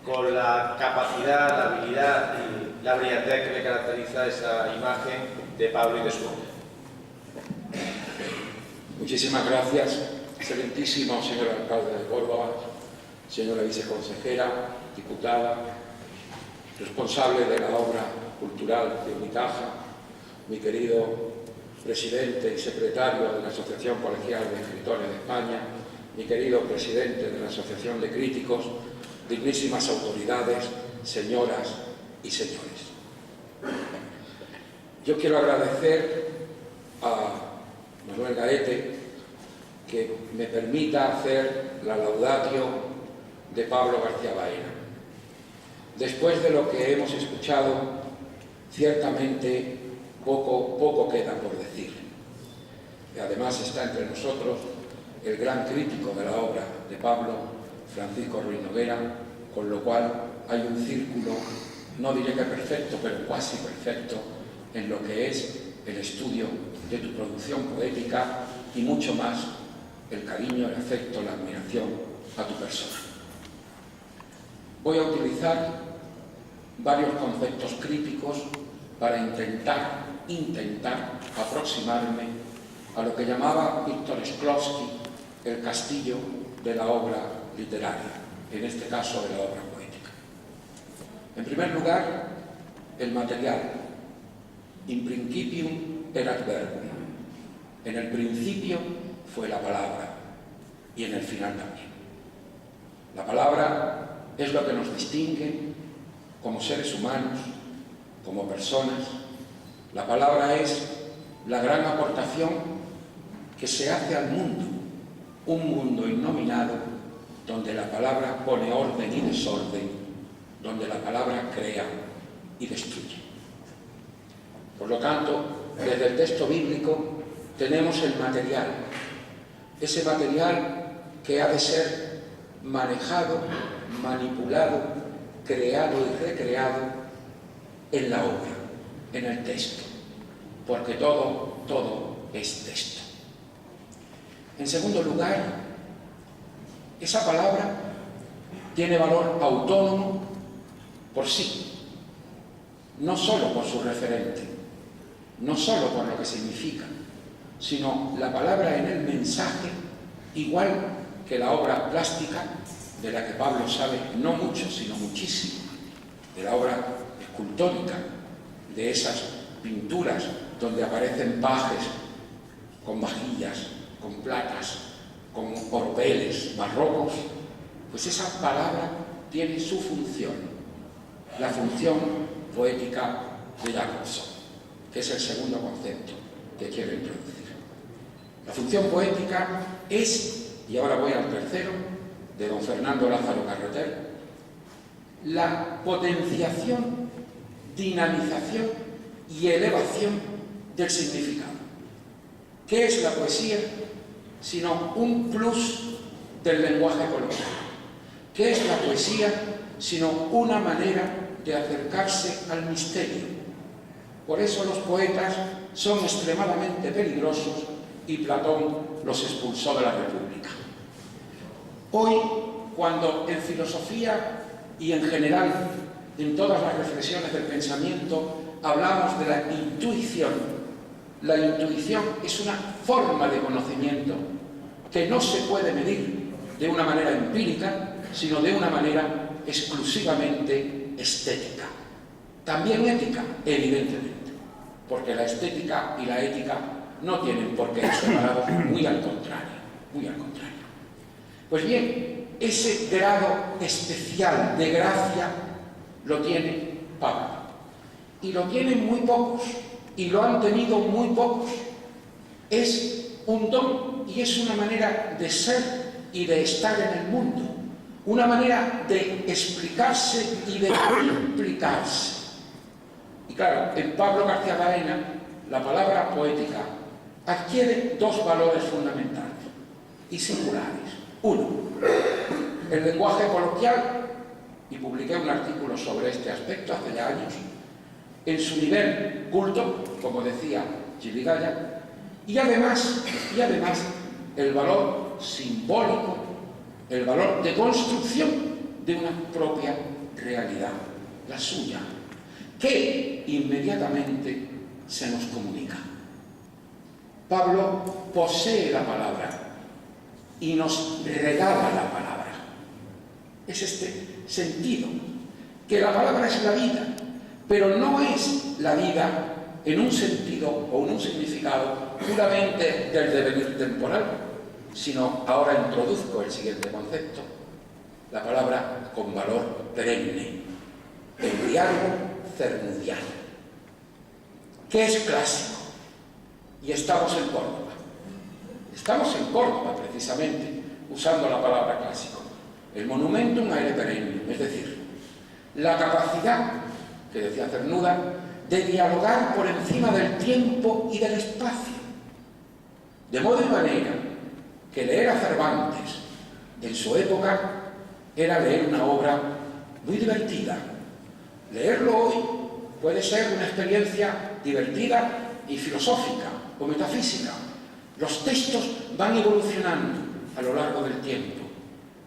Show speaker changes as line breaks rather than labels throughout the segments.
con la capacidad, la habilidad y la brillantez que le caracteriza esa imagen de Pablo y de su obra.
Muchísimas gracias, excelentísimo señor alcalde de Córdoba, señora viceconsejera, diputada, responsable de la obra cultural de Unicaja, mi querido presidente y secretario de la Asociación Colegial de Escritores de España, mi querido presidente de la Asociación de Críticos, dignísimas autoridades, señoras y señores. Yo quiero agradecer a Manuel Gaete que me permita hacer la laudatio de Pablo García Baena. Después de lo que hemos escuchado, ciertamente poco queda por decir. Y además está entre nosotros el gran crítico de la obra de Pablo, Francisco Ruiz Noguera, con lo cual hay un círculo, no diré que perfecto, pero cuasi perfecto, en lo que es el estudio de tu producción poética y mucho más el cariño, el afecto, la admiración a tu persona. Voy a utilizar varios conceptos críticos para intentar aproximarme a lo que llamaba Víctor Shklovsky el castillo de la obra literaria, en este caso de la obra poética. En primer lugar, el material. In principium erat verbum. En el principio fue la palabra y en el final también. La palabra es lo que nos distingue como seres humanos, como personas. La palabra es la gran aportación que se hace al mundo, un mundo innominado donde la palabra pone orden y desorden, donde la palabra crea y destruye. Por lo tanto, desde el texto bíblico tenemos el material, ese material que ha de ser manejado, manipulado, creado y recreado en la obra, en el texto, porque todo es texto. En segundo lugar, esa palabra tiene valor autónomo por sí, no solo por su referente, no solo por lo que significa, sino la palabra en el mensaje, igual que la obra plástica, de la que Pablo sabe no mucho, sino muchísimo, de la obra escultórica, de esas pinturas donde aparecen pajes con vajillas, con platas, con orbeles barrocos, pues esa palabra tiene su función, la función poética de Jacobson, que es el segundo concepto que quiero introducir. La función poética es, y ahora voy al tercero, de don Fernando Lázaro Carreter, la potenciación, dinamización y elevación del significado. ¿Qué es la poesía? Sino un plus del lenguaje coloquial. ¿Qué es la poesía? Sino una manera de acercarse al misterio. Por eso los poetas son extremadamente peligrosos y Platón los expulsó de la República. Hoy, cuando en filosofía y en general, en todas las reflexiones del pensamiento, hablamos de la intuición es una forma de conocimiento que no se puede medir de una manera empírica, sino de una manera exclusivamente estética. También ética, evidentemente, porque la estética y la ética no tienen por qué ir separados, muy al contrario, muy al contrario. Pues bien, ese grado especial de gracia lo tiene Pablo. Y lo tienen muy pocos, y lo han tenido muy pocos. Es un don y es una manera de ser y de estar en el mundo, una manera de explicarse y de implicarse. Y claro, en Pablo García Baena, la palabra poética adquiere dos valores fundamentales y singulares. Uno, el lenguaje coloquial, y publiqué un artículo sobre este aspecto hace ya años, en su nivel culto, como decía Chirigaya, y además el valor simbólico, el valor de construcción de una propia realidad, la suya, que inmediatamente se nos comunica. Pablo posee la palabra y nos regala la palabra. Es este sentido, que la palabra es la vida, pero no es la vida en un sentido o en un significado puramente del devenir temporal, sino ahora introduzco el siguiente concepto, la palabra con valor perenne, embriago cernudiano, que es clásico, y estamos en Córdoba. Estamos en Córdoba, precisamente, usando la palabra clásico. El monumentum aere perennium, es decir, la capacidad, que decía Cernuda, de dialogar por encima del tiempo y del espacio. De modo y manera que leer a Cervantes en su época era leer una obra muy divertida. Leerlo hoy puede ser una experiencia divertida y filosófica o metafísica. Los textos van evolucionando a lo largo del tiempo.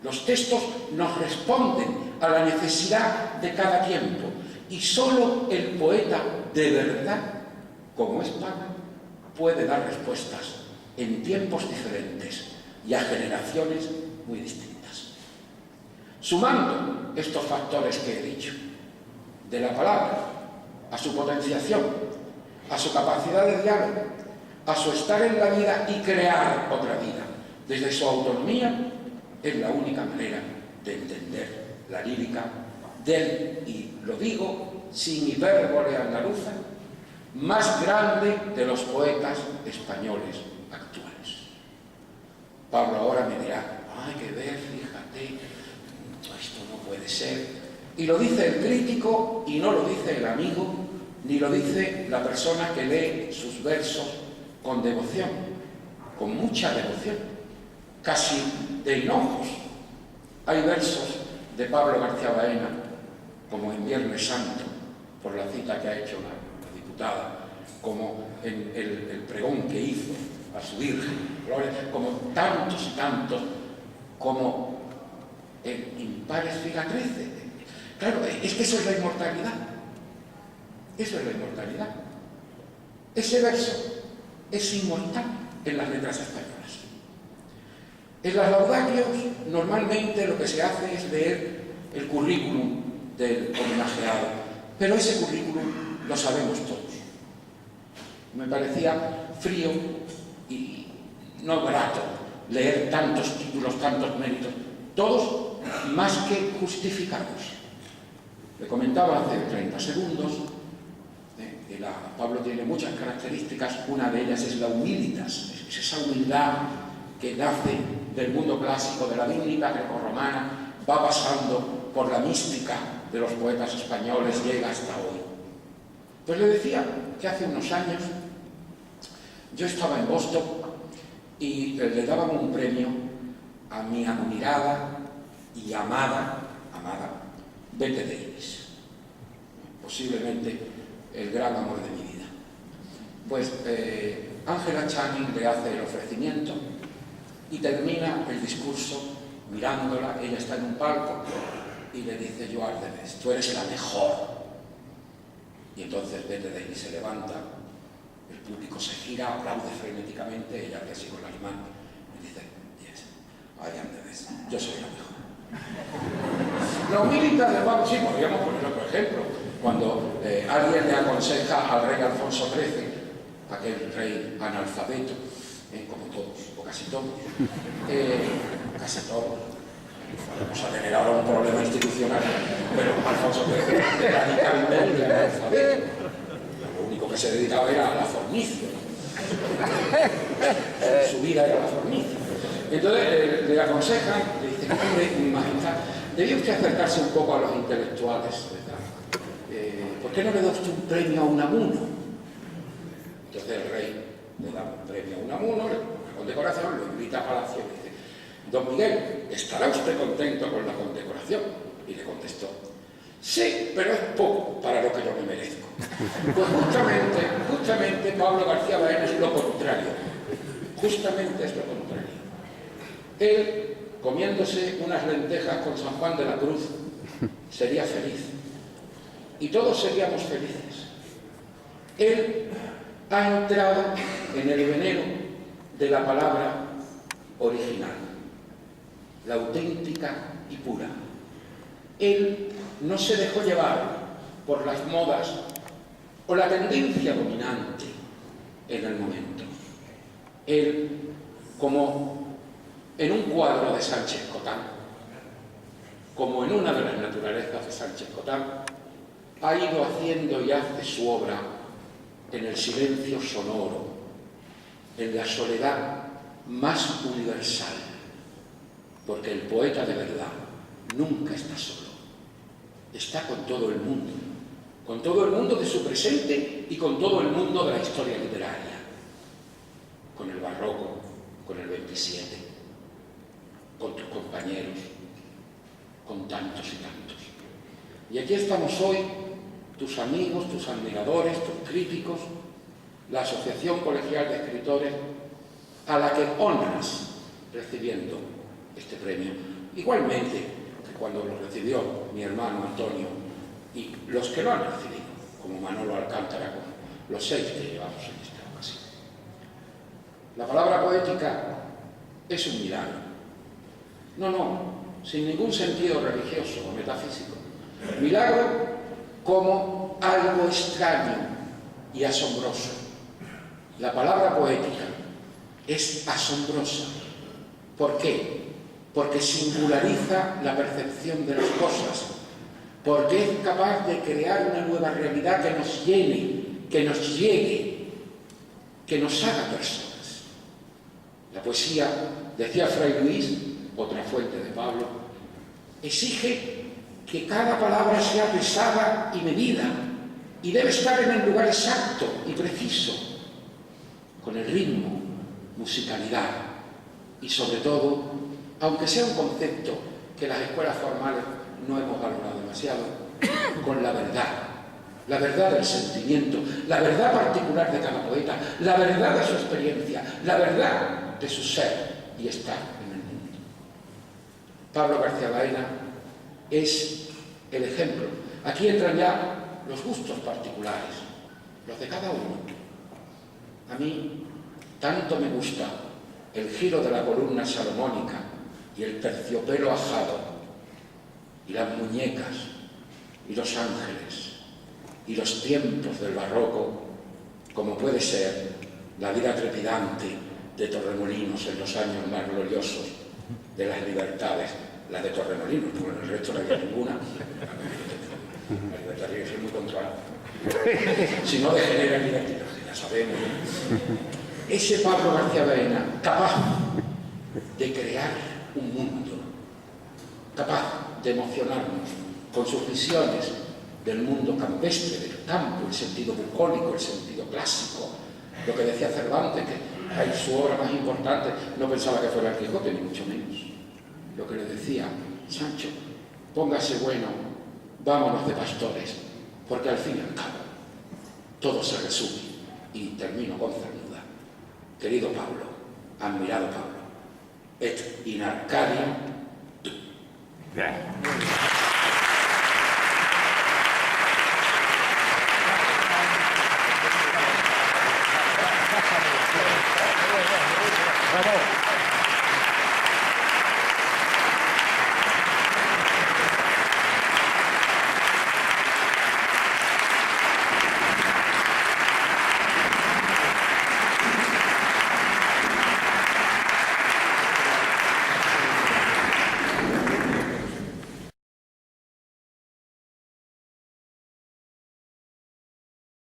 Los textos nos responden a la necesidad de cada tiempo. Y solo el poeta de verdad, como es Pablo, puede dar respuestas en tiempos diferentes y a generaciones muy distintas. Sumando estos factores que he dicho, de la palabra a su potenciación, a su capacidad de diálogo, a su estar en la vida y crear otra vida, desde su autonomía, es la única manera de entender la lírica del, y lo digo sin hipérbole andaluza, más grande de los poetas españoles actuales. Pablo ahora me dirá, hay que ver, fíjate, esto no puede ser. Y lo dice el crítico y no lo dice el amigo, ni lo dice la persona que lee sus versos con devoción, con mucha devoción, casi de hinojos. Hay versos de Pablo García Baena, como en Viernes Santo, por la cita que ha hecho la diputada, como en el pregón que hizo a su Virgen, como tantos y tantos, como en Impares Figa 13. Claro, es que eso es la inmortalidad. Eso es la inmortalidad. Ese verso es inmortal en las letras españolas. En las laudaquios, normalmente lo que se hace es leer el currículum del homenajeado, pero ese currículum lo sabemos todos. Me parecía frío y no grato leer tantos títulos, tantos méritos, todos más que justificados. Le comentaba hace 30 segundos que Pablo tiene muchas características, una de ellas es la humilitas, es esa humildad que nace del mundo clásico, de la dignidad grecorromana, va pasando por la mística de los poetas españoles, llega hasta hoy. Pues le decía que hace unos años yo estaba en Boston y le daban un premio a mi admirada y amada Bette Davis, posiblemente el gran amor de mi vida. Pues Angela Channing le hace el ofrecimiento y termina el discurso mirándola, ella está en un palco y le dice, you are the best, tú eres la mejor. Y entonces Bette Davis se levanta, el público se gira, aplaude frenéticamente, ella hace así con las manos y dice, yes, I am the best, yo soy la mejor. La humildad de Pablo, sí, podríamos poner otro ejemplo, cuando alguien le aconseja al rey Alfonso XIII, aquel rey analfabeto, como todos, o casi todos, vamos a tener ahora un problema institucional, pero Alfonso XIII radicalmente analfabeto, lo único que se dedicaba era a la fornicio, su vida era la fornicio. Entonces le aconsejan, le dicen, hombre, mi majestad, debía usted acercarse un poco a los intelectuales, ¿verdad? ¿Por qué no le da usted un premio a Unamuno? Entonces el rey le da un premio a Unamuno, una condecoración, lo invita a Palacio y dice, don Miguel, ¿estará usted contento con la condecoración? Y le contestó, sí, pero es poco para lo que yo me merezco. Pues justamente Pablo García Baena es lo contrario. Justamente es lo contrario. Él, comiéndose unas lentejas con San Juan de la Cruz, sería feliz y todos seríamos felices. Él ha entrado en el veneno de la palabra original, la auténtica y pura. Él no se dejó llevar por las modas o la tendencia dominante en el momento. Él, como en un cuadro de Sánchez Cotán, como en una de las naturalezas de Sánchez Cotán, ha ido haciendo y hace su obra en el silencio sonoro, en la soledad más universal, porque el poeta de verdad nunca está solo, está con todo el mundo de su presente y con todo el mundo de la historia literaria, con el barroco, con el 27, con tus compañeros, con tantos y tantos. Y aquí estamos hoy, tus amigos, tus admiradores, tus críticos, la Asociación Colegial de Escritores, a la que honras recibiendo este premio. Igualmente que cuando lo recibió mi hermano Antonio y los que lo han recibido, como Manolo Alcántara, como los 6 que llevamos en esta ocasión. La palabra poética es un milagro. No, sin ningún sentido religioso o metafísico. Milagro como algo extraño y asombroso. La palabra poética es asombrosa. ¿Por qué? Porque singulariza la percepción de las cosas, porque es capaz de crear una nueva realidad que nos llene, que nos llegue, que nos haga personas. La poesía, decía Fray Luis, otra fuente de Pablo, exige que cada palabra sea pesada y medida, y debe estar en el lugar exacto y preciso, con el ritmo, musicalidad y sobre todo, aunque sea un concepto que las escuelas formales no hemos valorado demasiado, con la verdad del sentimiento, la verdad particular de cada poeta, la verdad de su experiencia, la verdad de su ser y estar en el mundo. Pablo García Baena es el ejemplo. Aquí entran ya los gustos particulares, los de cada uno. A mí tanto me gusta el giro de la columna salomónica y el terciopelo ajado y las muñecas y los ángeles y los tiempos del barroco, como puede ser la vida trepidante de Torremolinos en los años más gloriosos de las libertades, la de Torremolinos, porque en el resto no había ninguna. La libertad tiene que ser muy controlada. Si no degenera en libertinaje, ya sabemos. Ese Pablo García Baena, capaz de crear un mundo, capaz de emocionarnos con sus visiones del mundo campestre, del campo, el sentido bucólico, el sentido clásico, lo que decía Cervantes, que su obra más importante no pensaba que fuera el Quijote, ni mucho menos. Lo que le decía, Sancho, póngase bueno, vámonos de pastores, porque al fin y al cabo todo se resume. Y termino con cernuda. Querido Pablo, admirado Pablo, et in Arcadia tu.
Bravo.